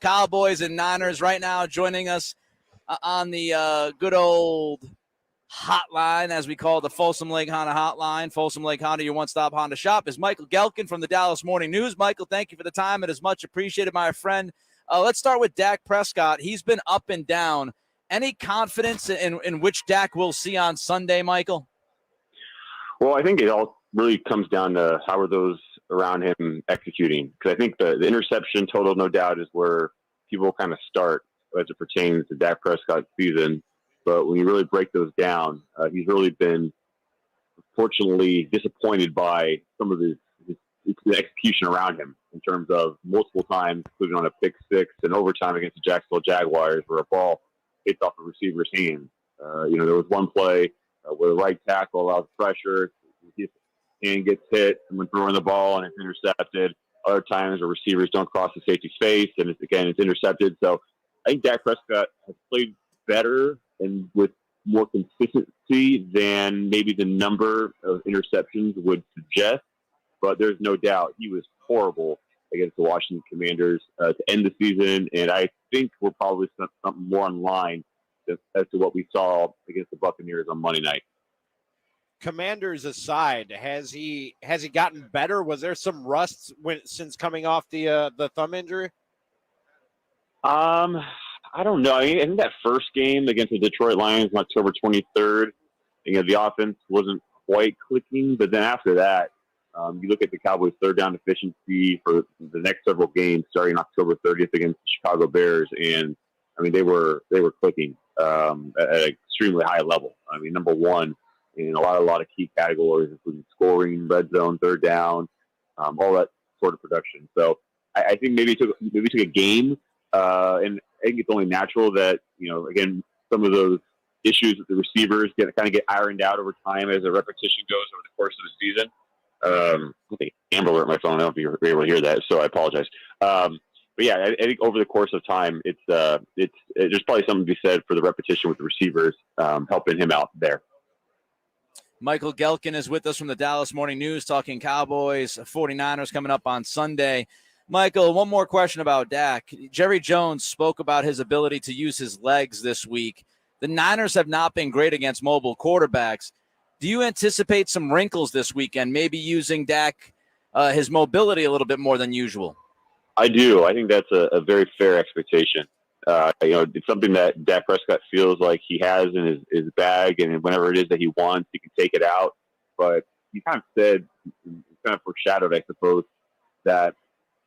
Cowboys and Niners right now. Joining us on the good old hotline, as we call it, the Folsom Lake Honda hotline. Folsom Lake Honda, your one-stop Honda shop, is Michael Gehlken from the Dallas Morning News. Michael, thank you for the time. It is much appreciated, my friend. Let's start with Dak Prescott. He's been up and down. Any confidence in which Dak we'll see on Sunday, Michael? Well, I think it all really comes down to how are those around him executing. Because I think the interception total, no doubt, is where people kind of start as it pertains to Dak Prescott's season. But when you really break those down, he's really been, fortunately, disappointed by some of the execution around him in terms of multiple times, including on a pick six and overtime against the Jacksonville Jaguars, where a ball hits off the receiver's hand. There was one play where the right tackle allows pressure, his hand gets hit, and when throwing the ball and it's intercepted. Other times where receivers don't cross the safety's face, and it's intercepted. So I think Dak Prescott has played better and with more consistency than maybe the number of interceptions would suggest. But there's no doubt he was horrible against the Washington Commanders to end the season. And I think we're probably something more in line as to what we saw against the Buccaneers on Monday night. Commanders aside, has he gotten better? Was there some rust since coming off the thumb injury? I don't know. I think that first game against the Detroit Lions on October 23rd, the offense wasn't quite clicking. But then after that, you look at the Cowboys' third down efficiency for the next several games, starting October 30th against the Chicago Bears, and they were clicking at an extremely high level. Number one in a lot of key categories, including scoring, red zone, third down, all that sort of production. So I think maybe it took a game, and I think it's only natural that again, some of those issues with the receivers get ironed out over time as the repetition goes over the course of the season. I think Amber Alert my phone. I don't know if you're able to hear that, so I apologize. But yeah, I think over the course of time, there's probably something to be said for the repetition with the receivers helping him out there. Michael Gehlken is with us from the Dallas Morning News, talking Cowboys, 49ers coming up on Sunday. Michael, one more question about Dak. Jerry Jones spoke about his ability to use his legs this week. The Niners have not been great against mobile quarterbacks. Do you anticipate some wrinkles this weekend, maybe using Dak, his mobility a little bit more than usual? I do. I think that's a very fair expectation. It's something that Dak Prescott feels like he has in his bag, and whenever it is that he wants, he can take it out. But he kind of foreshadowed, I suppose, that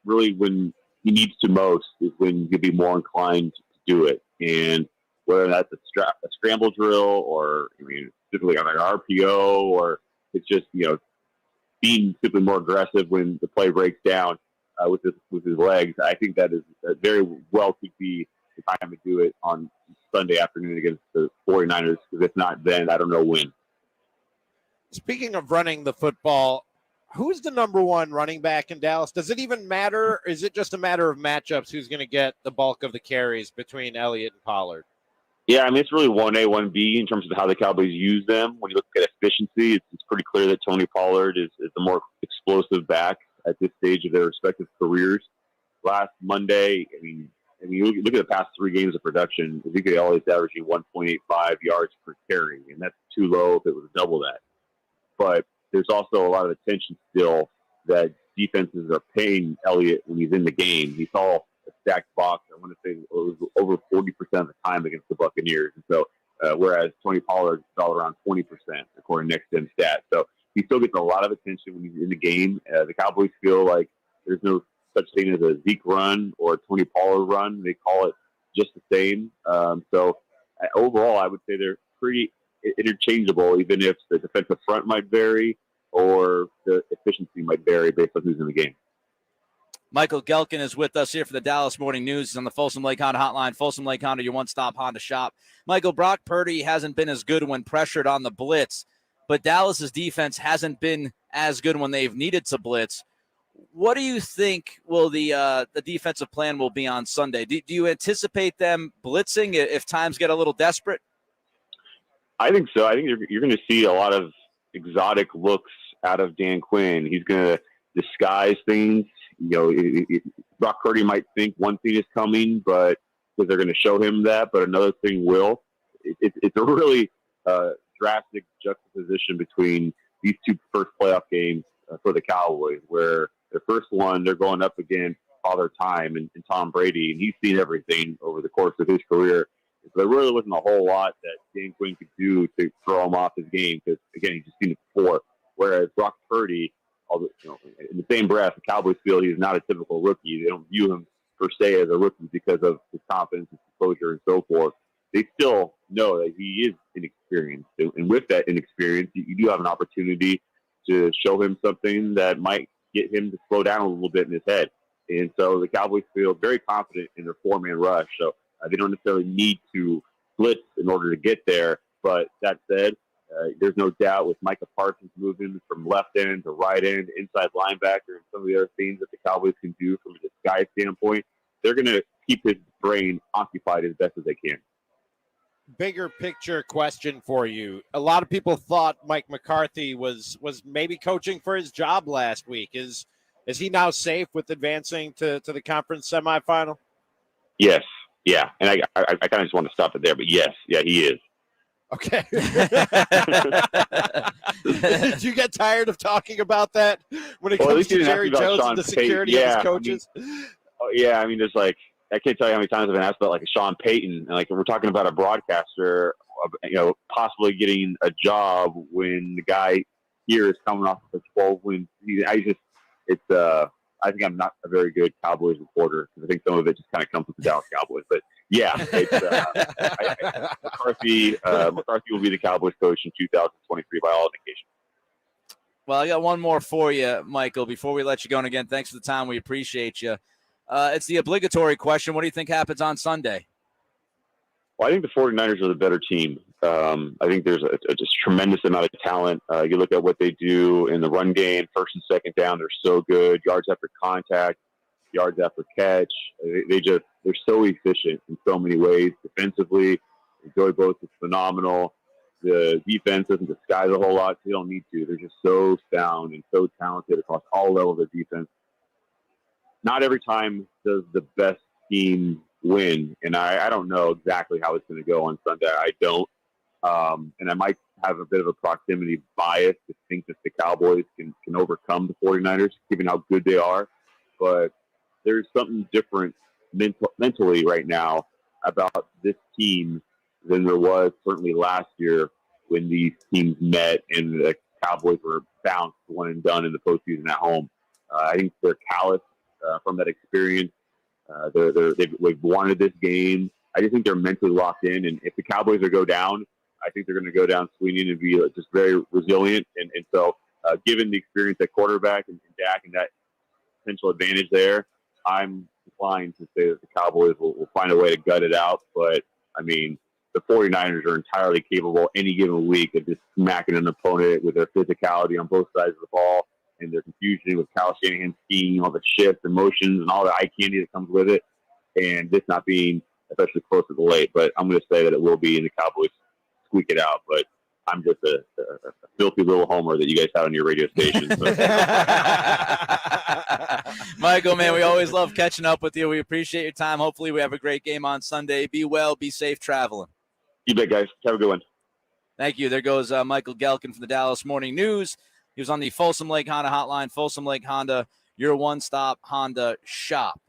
really when he needs to most is when you'd be more inclined to do it. And whether that's a scramble drill or, specifically on an RPO, or it's just, being simply more aggressive when the play breaks down with his legs, I think that is very well could be the time to do it on Sunday afternoon against the 49ers, because if not, then I don't know when. Speaking of running the football, who's the number one running back in Dallas? Does it even matter? Or is it just a matter of matchups? Who's going to get the bulk of the carries between Elliott and Pollard? Yeah, it's really 1A, 1B in terms of how the Cowboys use them. When you look at efficiency, it's pretty clear that Tony Pollard is the more explosive back at this stage of their respective careers. Last Monday, you look at the past three games of production, Ezekiel Elliott's averaging 1.85 yards per carry, and that's too low if it was double that. But there's also a lot of attention still that defenses are paying Elliott when he's in the game. He saw a stacked box, I want to say it was over 40% of the time against the Buccaneers. And so, whereas Tony Pollard saw around 20%, according to Next Gen Stats. So he still gets a lot of attention when he's in the game. The Cowboys feel like there's no such thing as a Zeke run or a Tony Pollard run. They call it just the same. Overall, I would say they're pretty interchangeable, even if the defensive front might vary or the efficiency might vary based on who's in the game. Michael Gehlken is with us here for the Dallas Morning News. He's on the Folsom Lake Honda hotline. Folsom Lake Honda, your one-stop Honda shop. Michael, Brock Purdy hasn't been as good when pressured on the blitz, but Dallas's defense hasn't been as good when they've needed to blitz. What do you think will the defensive plan will be on Sunday? Do you anticipate them blitzing if times get a little desperate? I think so. I think you're going to see a lot of exotic looks out of Dan Quinn. He's going to disguise things. Brock Purdy might think one thing is coming, but because they're going to show him that, but another thing will. It's a really drastic juxtaposition between these two first playoff games for the Cowboys, where their first one, they're going up against Father Time and Tom Brady, and he's seen everything over the course of his career. So there really wasn't a whole lot that Dan Quinn could do to throw him off his game because, again, he's just seen it before. Whereas Brock Purdy, in the same breath, the Cowboys feel he's not a typical rookie. They don't view him per se as a rookie because of his confidence, his exposure, and so forth. They still know that he is inexperienced. And with that inexperience, you do have an opportunity to show him something that might get him to slow down a little bit in his head. And so the Cowboys feel very confident in their four-man rush. So they don't necessarily need to blitz in order to get there. But that said, there's no doubt with Micah Parsons moving from left end to right end, inside linebacker, and some of the other things that the Cowboys can do from a disguise standpoint, they're going to keep his brain occupied as best as they can. Bigger picture question for you. A lot of people thought Mike McCarthy was maybe coaching for his job last week. Is he now safe with advancing to the conference semifinal? Yes. Yeah. And I kind of just want to stop it there, but yes. Yeah, he is. Okay. Did you get tired of talking about that when it comes to Jerry Jones and the security of his coaches? I mean, there's I can't tell you how many times I've been asked about a Sean Payton, and we're talking about a broadcaster, possibly getting a job when the guy here is coming off of a 12-win season. I think I'm not a very good Cowboys reporter because I think some of it just kind of comes with the Dallas Cowboys. But yeah, McCarthy will be the Cowboys coach in 2023 by all indications. Well, I got one more for you, Michael, before we let you go. And again, thanks for the time. We appreciate you. It's the obligatory question. What do you think happens on Sunday? Well, I think the 49ers are the better team. I think there's a just tremendous amount of talent. You look at what they do in the run game, first and second down, they're so good. Yards after contact, yards after catch. They're so efficient in so many ways. Defensively, Joey Bosa is phenomenal. The defense doesn't disguise a whole lot. So they don't need to. They're just so sound and so talented across all levels of defense. Not every time does the best team win, and I don't know exactly how it's going to go on Sunday. I don't. And I might have a bit of a proximity bias to think that the Cowboys can overcome the 49ers, given how good they are. But there's something different mentally right now about this team than there was certainly last year when these teams met and the Cowboys were bounced one and done in the postseason at home. I think they're callous from that experience. They've wanted this game. I just think they're mentally locked in. And if the Cowboys go down, I think they're going to go down swinging and be just very resilient. And so given the experience at quarterback and Dak and that potential advantage there, I'm inclined to say that the Cowboys will find a way to gut it out. But, I mean, the 49ers are entirely capable any given week of just smacking an opponent with their physicality on both sides of the ball and their confusion with Kyle Shanahan's scheme, all the shifts and motions and all the eye candy that comes with it, and this not being especially close to the late. But I'm going to say that it will be, and the Cowboys squeak it out. But I'm just a filthy little homer that you guys have on your radio station. So. Michael, man, we always love catching up with you. We appreciate your time. Hopefully we have a great game on Sunday. Be well, be safe traveling. You bet, guys. Have a good one. Thank you. There goes Michael Gehlken from the Dallas Morning News. He was on the Folsom Lake Honda hotline. Folsom Lake Honda, your one-stop Honda shop.